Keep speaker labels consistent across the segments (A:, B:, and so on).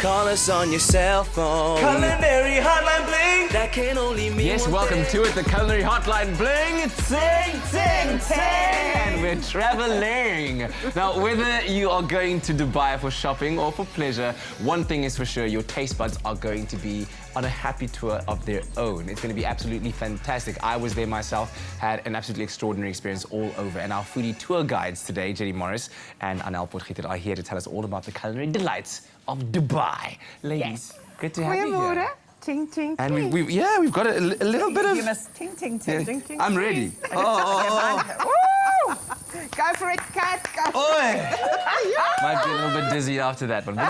A: Call us on your cell phone. Culinary Hotline Bling. That can only mean
B: Yes,
A: one
B: welcome
A: thing.
B: to it, the Culinary Hotline Bling. Ting, ting, ting. We're traveling. Now, whether you are going to Dubai for shopping or for pleasure, one thing is for sure, your taste buds are going to be on a happy tour of their own. It's going to be absolutely fantastic. I was there myself, had an absolutely extraordinary experience all over. And our foodie tour guides today, Jenny Morris and Anél, Potgieter, are here to tell us all about the culinary delights of Dubai. Ladies, good to have you here.
C: Ting, ting,
B: And
C: ting.
B: we've got a little bit of...
C: You must ting, ting, ting,
B: Yeah,
C: ting, ting.
B: I'm ready. Oh.
C: Woo! Go for it, cat. Go for
B: Might be a little bit dizzy after that one. But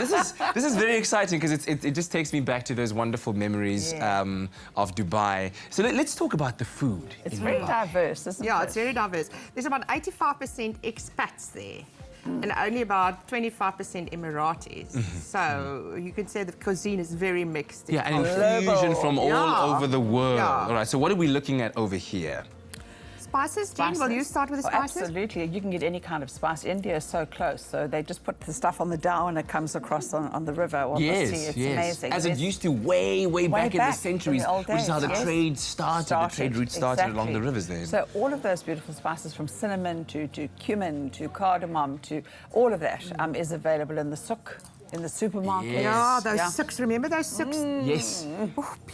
B: this is very exciting because it just takes me back to those wonderful memories of Dubai. So let's talk about the food.
C: It's very diverse, isn't it?
D: Yeah, it's very diverse. There's about 85% expats there. And only about 25% Emiratis. So you can say the cuisine is very mixed.
B: Yeah, and infusion from all
D: Yeah.
B: over the world.
D: Yeah.
B: All right, so what are we looking at over here?
D: Spices, Jen, will you start with the spices?
C: Absolutely. You can get any kind of spice. India is so close. So they just put the stuff on the dhow and it comes across on the river or the sea. It's amazing.
B: As it used to way back in the centuries,
C: in the old
B: which is how the
C: days, yes.
B: trade started. The trade route started along the rivers there.
C: So all of those beautiful spices, from cinnamon to cumin to cardamom to all of that is available in the souk, in the supermarket.
B: Yes.
D: Yeah, those souks. Remember those souks?
B: Yes.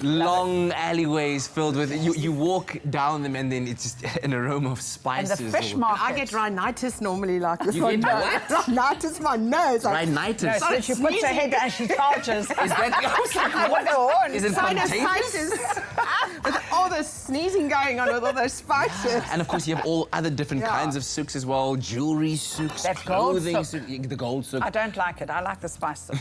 B: Long alleyways filled with... You walk down them and then it's just an aroma of
C: And
B: spices.
C: the fish market.
D: I get rhinitis normally like this.
B: You get what?
D: Rhinitis, my nose. Like,
B: Rhinitis.
C: No, so she puts her head and she charges.
B: Is that...
C: What the horn?
B: Is it contagious?
D: sinusitis. With all the sneezing going on with all those spices.
B: And of course, you have all other different kinds of souks as well. Jewelry souks,
C: That gold
B: clothing
C: souk.
B: souk, the gold souk.
C: I don't like it. I like the spice souk.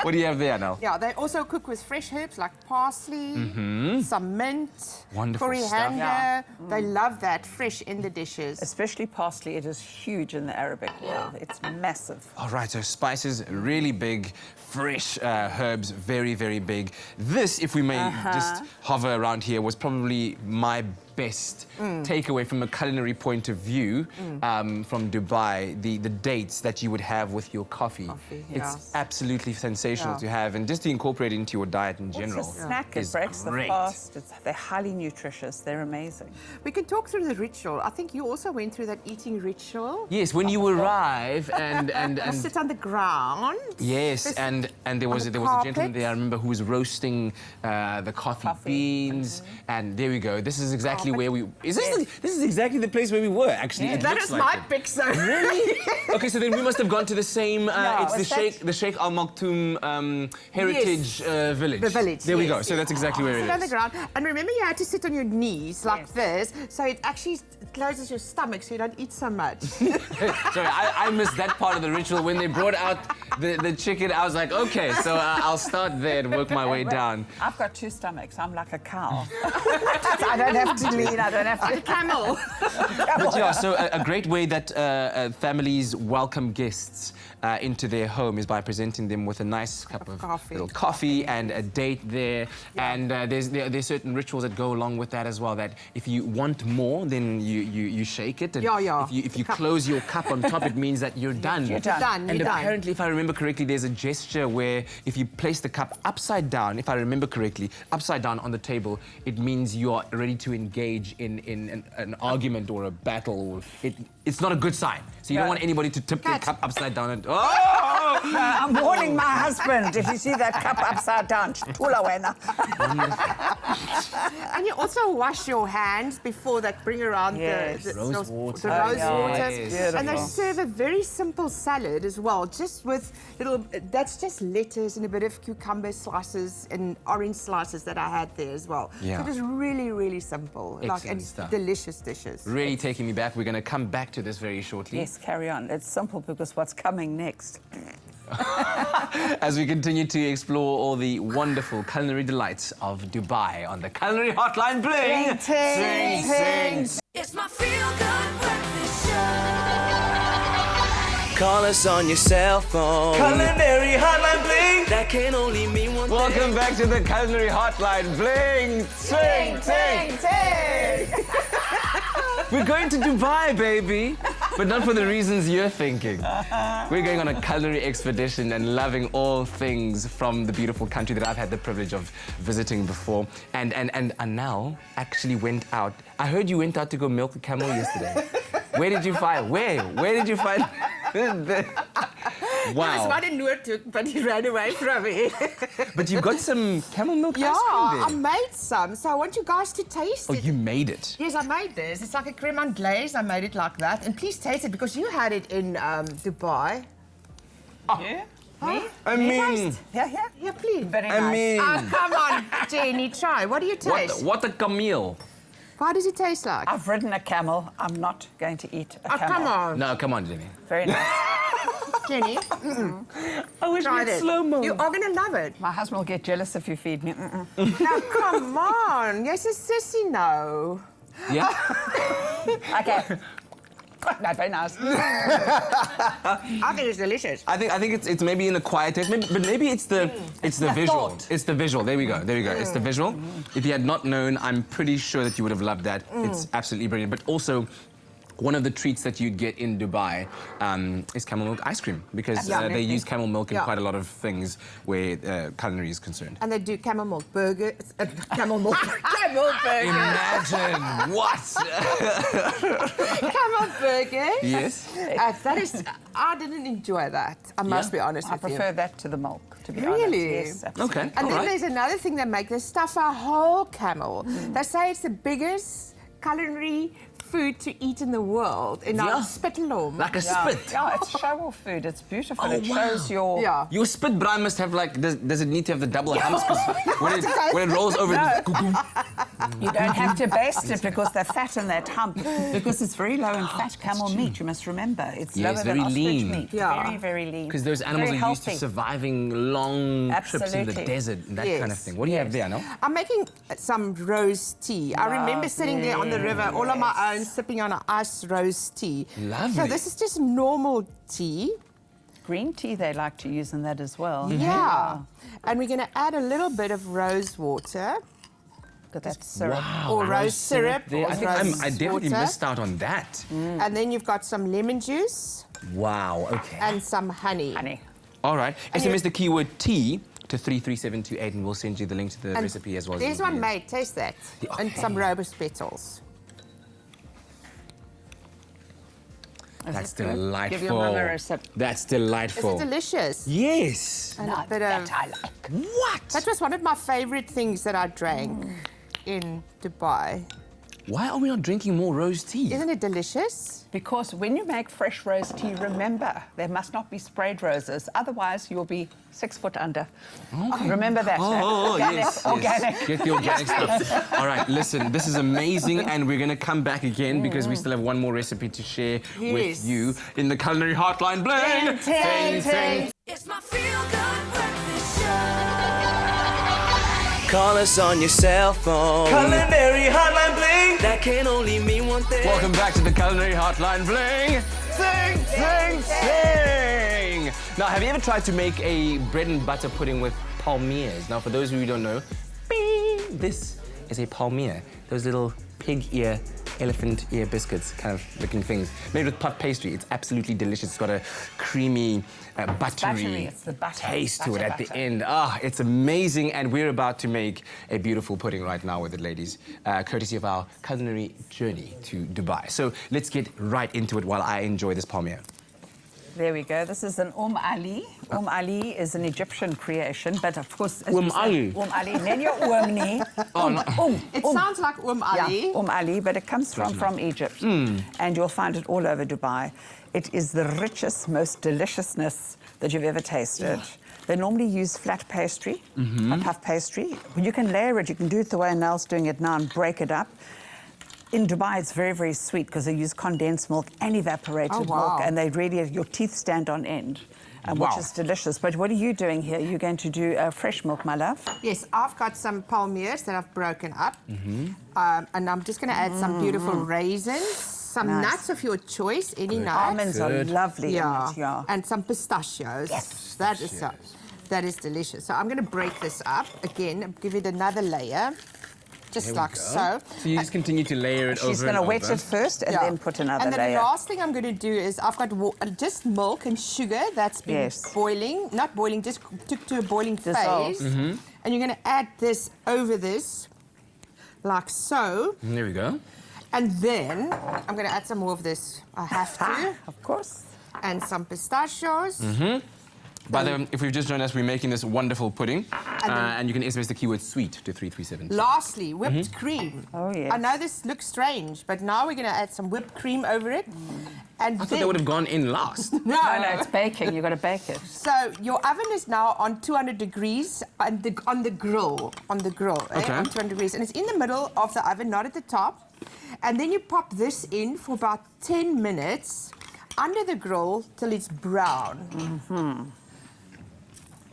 B: What do you have there now?
D: Yeah, they also cook with fresh herbs like parsley, some mint,
B: Wonderful
D: coriander.
C: stuff.
D: They love that fresh in the dishes.
C: Especially parsley. It is huge in the Arabic world. It's massive.
B: All right, so spices, really big. Fresh herbs, very big. This, if we may just hover around here, was probably my best takeaway from a culinary point of view from Dubai. The dates that you would have with your coffee. It's absolutely sensational to have, and just to incorporate it into your diet in general.
C: It's a snack. It
B: is
C: breaks the
B: great.
C: fast. They're highly nutritious. They're amazing.
D: We can talk through the ritual. I think you also went through that eating ritual.
B: Yes, when you arrive and
D: You sit on the ground.
B: yes, and there was a gentleman
D: carpet.
B: there I remember who was roasting the coffee beans, and there we go. This is exactly where we. This is exactly the place where we were actually. It
D: That
B: looks
D: is
B: like
D: my
B: it.
D: big zone.
B: Really? Okay, so then we must have gone to the same. It's
C: what's
B: the Sheikh Al Maktoum Heritage Village.
D: The village,
B: There we go.
D: yes,
B: So that's exactly where it
D: Sit on the
B: is.
D: ground. And remember, you had to sit on your knees like this, so it actually closes your stomach so you don't eat so much.
B: Sorry, I missed that part of the ritual when they brought out the chicken. I was like, okay, so I'll start there and work my way down.
C: I've got two stomachs. I'm like a cow. I don't have to lean. I don't have to.
D: Camel.
B: But yeah, so a great way that families welcome guests into their home is by presenting them with a nice cup of little coffee and a date there. And there's certain rituals that go along with that as well, that if you want more, then you shake it. And if you close your cup on top, it means that you're done.
C: You're done.
B: And apparently, if I remember correctly, there's a gesture where if you place the cup upside down, if I remember correctly, upside down on the table, it means you are ready to engage in an argument or a battle. Or it's not a good sign. So you don't want anybody to tip the cup upside down and... Oh!
C: I'm warning my husband. If you see that cup upside down, tula wena.
D: And you also wash your hands before they bring around the
B: Rose water.
D: The rose water.
B: Yes.
D: And they serve a very simple salad as well, just with that's just lettuce and a bit of cucumber slices and orange slices that I had there as well.
B: Yeah.
D: So it is really simple.
B: Excellent stuff.
D: Delicious dishes.
B: Really taking me back. We're going to come back to this very shortly.
C: Yes, carry on. It's simple because what's coming next?
B: As we continue to explore all the wonderful culinary delights of Dubai on the Culinary Hotline Bling.
D: Ting, ting.
A: It's my feel-good breakfast show. Call us on your cell phone. Culinary Hotline Bling. That can only mean one thing.
B: Welcome back to the Culinary Hotline Bling. Ting, ting.
C: ting.
B: We're going to Dubai, baby. but not for the reasons you're thinking. We're going on a culinary expedition and loving all things from the beautiful country that I've had the privilege of visiting before. And Anél actually went out. I heard you went out to go milk a camel yesterday. Where did you find? Where did you find? Wow.
D: There's one in Noordhoek, but he ran away from me.
B: But you got some camel milk ice cream
D: Yeah, I
B: there.
D: made some, so I want you guys to taste
B: Oh,
D: it.
B: you made it.
D: Yes, I made this. It's like a creme anglaise. I made it like that. And please taste it because you had it in Dubai.
C: Yeah. Me?
B: I mean,
C: Yeah.
D: Yeah, please.
C: Very
B: I
C: nice.
B: mean,
D: Come on, Jenny, try. What do you taste?
B: what a camel.
D: What does it taste like?
C: I've ridden a camel. I'm not going to eat a
D: Oh,
C: camel.
D: come on,
B: No, come on, Jenny.
C: Very nice.
D: Jenny.
B: I wish
D: Try
B: we had
D: it.
B: slow-mo.
D: You are going to love it.
C: My husband will get jealous if you feed me.
D: Now, come on. Yes, a sissy, no.
B: Yeah?
C: Okay. No, very nice.
D: I think it's delicious.
B: I think it's maybe in a quiet taste, but maybe it's the visual.
C: thought.
B: It's the visual. There we go. It's the visual. If you had not known, I'm pretty sure that you would have loved that. It's absolutely brilliant. But also, one of the treats that you'd get in Dubai is camel milk ice cream because they use camel milk in
D: Yeah.
B: quite a lot of things where culinary is concerned.
D: And they do camel milk burgers. Camel milk. Camel burgers.
B: Imagine what?
D: Camel burgers.
B: Yes.
D: That is. I didn't enjoy that. I must be honest
C: I
D: with you.
C: prefer that to the milk, to be
D: Really?
C: honest. Yes, absolutely.
B: Okay.
D: And
B: all
D: then
B: right.
D: there's another thing they make. They stuff a whole camel. They say it's the biggest culinary food to eat in the world. In our spittelom.
B: Like a
C: Yeah.
B: spit.
C: Yeah, it's show-off food. It's beautiful.
B: Oh,
C: it
B: wow.
C: shows your...
D: Yeah.
B: Your spit brine must have like, does it need to have the double hams? 'Cause when it rolls over,
C: You don't have to baste it because they're fat in that hump. Because it's very low in fat camel meat, you must remember. It's
B: Yes,
C: lower
B: very
C: than ostrich
B: lean.
C: meat.
D: Yeah.
C: Very, very lean.
B: because those animals
C: Very
B: are used to
C: healthy.
B: surviving long trips in the
C: Absolutely.
B: desert and that
D: Yes.
B: kind of thing. What do you have there, no?
D: I'm making some rose tea. I remember sitting there on the river, all on my own, sipping on an ice rose tea.
B: Lovely.
D: So this is just normal tea.
C: Green tea they like to use in that as well.
D: Yeah. And we're going to add a little bit of rose water.
C: Look at that syrup.
D: Or rose syrup,
B: There.
D: or
B: I think
D: rose
B: I definitely
D: water.
B: missed out on that.
D: And then you've got some lemon juice
B: Wow, okay.
D: and some honey.
C: Honey.
B: All right.
D: And
B: SMS
D: you-
B: the keyword tea to 33728 and we'll send you the link to the
D: And
B: recipe as well as
D: There's
B: the
D: one
B: ingredients.
D: made. Taste that.
B: Yeah,
D: And
B: okay.
D: some robust petals.
B: That's
C: Give your
B: delightful.
C: mother a sip.
B: That's
D: Is
B: delightful.
D: it delicious?
B: Yes.
D: And
C: No,
D: a bit
C: that
D: of...
C: I like.
B: What?
D: That was one of my favorite things that I drank in Dubai.
B: Why are we not drinking more rose tea?
D: Isn't it delicious?
C: Because when you make fresh rose tea, remember, there must not be sprayed roses. Otherwise, you'll be 6 foot under. Remember that. Organic,
B: yes,
C: organic.
B: yes. Get the organic stuff. All right, listen, this is amazing, and we're going to come back again because we still have one more recipe to share with
D: Yes.
B: you in the Culinary Hotline. Bling!
D: Ting, ting.
A: It's my feel-good breakfast show. Call us on your cell phone. Culinary Hotline Bling. That can only mean one thing.
B: Welcome back to the Culinary Hotline. Bling! Sing, sing, sing! Now, have you ever tried to make a bread and butter pudding with palmiers? Now, for those of you who don't know, bing, this is a palmier. Those little pig ear, elephant ear biscuits kind of looking things. Made with puff pastry. It's absolutely delicious. It's got a creamy, buttery
C: It's the butter.
B: taste to it
C: Butter,
B: at the
C: butter.
B: end. Ah, it's amazing, and we're about to make a beautiful pudding right now with it, ladies, courtesy of our culinary journey to Dubai. So let's get right into it while I enjoy this palmier.
C: There we go. This is an Ali. Ali is an Egyptian creation, but of course... as
B: Ali.
C: we say, Ali. Nenyo Umni.
D: It sounds like Ali.
C: Yeah, Ali, but it comes from Egypt. And you'll find it all over Dubai. It is the richest, most deliciousness that you've ever tasted. They normally use flat pastry, puff pastry. You can layer it. You can do it the way Anél's doing it now and break it up. In Dubai, it's very, very sweet because they use condensed milk and evaporated milk, and they really, your teeth stand on end, which is delicious. But what are you doing here? You're going to do fresh milk, my love?
D: Yes, I've got some palmiers that I've broken up. And I'm just going to add some beautiful raisins, some nuts of your choice, any nuts.
C: Almonds are lovely in it, yeah.
D: And some pistachios.
C: Yes.
D: That is delicious. So I'm going to break this up again, give it another layer. just like so.
B: So you just continue to layer it over.
C: She's going to wet it first and then put another
D: and then
C: layer.
D: the last thing I'm going to do is I've got just milk and sugar that's been boiling, not boiling, just took to a boiling phase. And you're going to add this over this, like so.
B: There we go.
D: And then I'm going to add some more of this. I have to.
C: Of course.
D: And some pistachios.
B: By the way, if you've just joined us, we're making this wonderful pudding. And you can SMS the keyword sweet to 337.
D: Lastly, whipped cream.
C: Oh, yes.
D: I know this looks strange, but now we're going to add some whipped cream over it. And
B: I thought they would have gone in last.
C: No, it's baking. You've got to bake it.
D: So your oven is now on 200 degrees on the grill.
B: Okay.
D: On 200 degrees. And it's in the middle of the oven, not at the top. And then you pop this in for about 10 minutes under the grill till it's brown.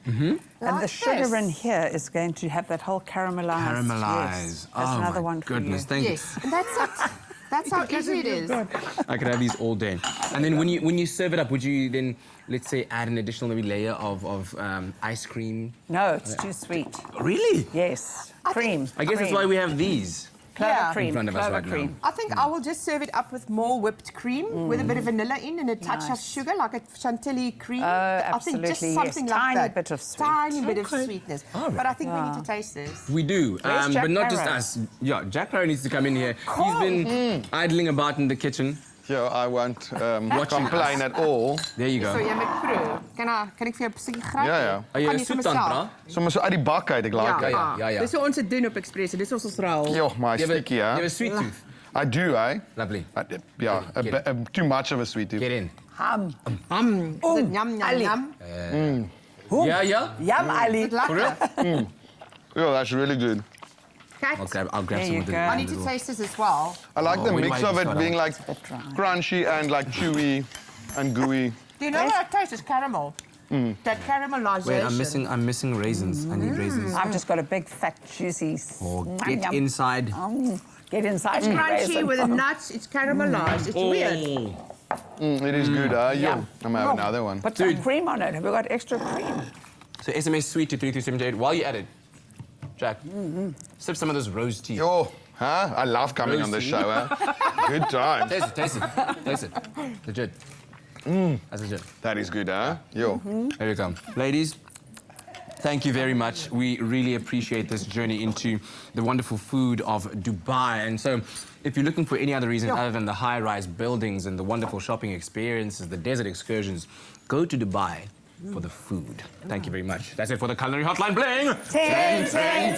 C: And
D: Like
C: the sugar
D: this.
C: in here is going to have that whole caramelized.
B: Caramelize.
C: Yes. That's another one for
B: goodness,
C: you.
B: thank you.
D: Yes, and that's it. That's how easy it is.
B: I could have these all day. And then when you serve it up, would you then, let's say, add an additional maybe layer of ice cream?
C: No, it's too sweet.
B: Really?
C: Yes. Cream.
B: I guess that's why we have these.
C: Clover
D: Yeah.
C: cream.
B: In front of us
C: Clover
B: right now.
C: cream.
D: I think I will just serve it up with more whipped cream with a bit of vanilla in and a touch of sugar, like a chantilly cream. I think just
C: absolutely,
D: something
C: yes.
D: like
C: Tiny
D: that.
C: bit of sweet.
D: Tiny bit of sweetness. But I think we need to taste this.
B: We do,
C: Where's Jack
B: but not just
C: Barrow?
B: us. Yeah, Jack Barrow needs to come in here. He's been idling about in the kitchen.
E: Yeah, I won't
B: Watching
E: complain
B: us.
E: at all.
B: There you
D: So
B: go.
D: jy met proe. Kan ek vir jou 'n bietjie gryp?
E: Ja, ja.
B: Are you
D: Kan
B: a
D: jy
B: soet
D: sommer
B: dan,
D: self?
B: bra?
E: Sommer so uit die bak uit, ek like dit.
B: ja.
D: Dis hoe ons dit doen op Express. Dis ons raal.
E: Joh, maar
B: You have
E: stukkie,
B: you have
E: hè.
B: a sweet tooth.
E: I do, eh?
B: Lovely.
E: Ja, too much of a sweet tooth.
B: Get in.
C: Ham.
D: Is dit yum
C: Ali.
D: yum?
B: Yeah, yeah.
C: Yum, Ali.
D: Is dit lekker?
E: Yeah, that's really good.
D: Kyk.
B: I'll grab
C: There
B: some
C: you
B: of the.
C: go.
D: I need to taste this as well.
E: I like the
B: we
E: mix
B: might
E: of
B: just
E: it
B: start
E: being
B: out.
E: like
C: Bit dry.
E: crunchy and like chewy and gooey.
D: Do you know what I taste? It's caramel. That caramelization.
B: Wait, I'm missing raisins. I need raisins.
C: I've just got a big, fat, juicy.
B: Oh,
C: yum,
B: get
C: yum.
B: inside.
C: Get inside.
D: It's
C: your
D: crunchy
C: raisin.
D: with the nuts. It's caramelized. It's weird.
E: It is good, eh? Yeah.
C: Yum.
E: I'm gonna have another one.
C: Put some cream on it. Have we got extra cream?
B: So SMS sweet to 33788. While you're at it, Jack, sip some of this rose tea.
E: Yo, huh? I love coming on this show, eh? Good time.
B: Taste it. Legit. That's legit.
E: That is good, eh? Yo.
B: There you go. Ladies, thank you very much. We really appreciate this journey into the wonderful food of Dubai. And so, if you're looking for any other reason other than the high-rise buildings and the wonderful shopping experiences, the desert excursions, go to Dubai for the food. Thank you very much. That's it for the Culinary Hotline Bling.
C: 10, 10,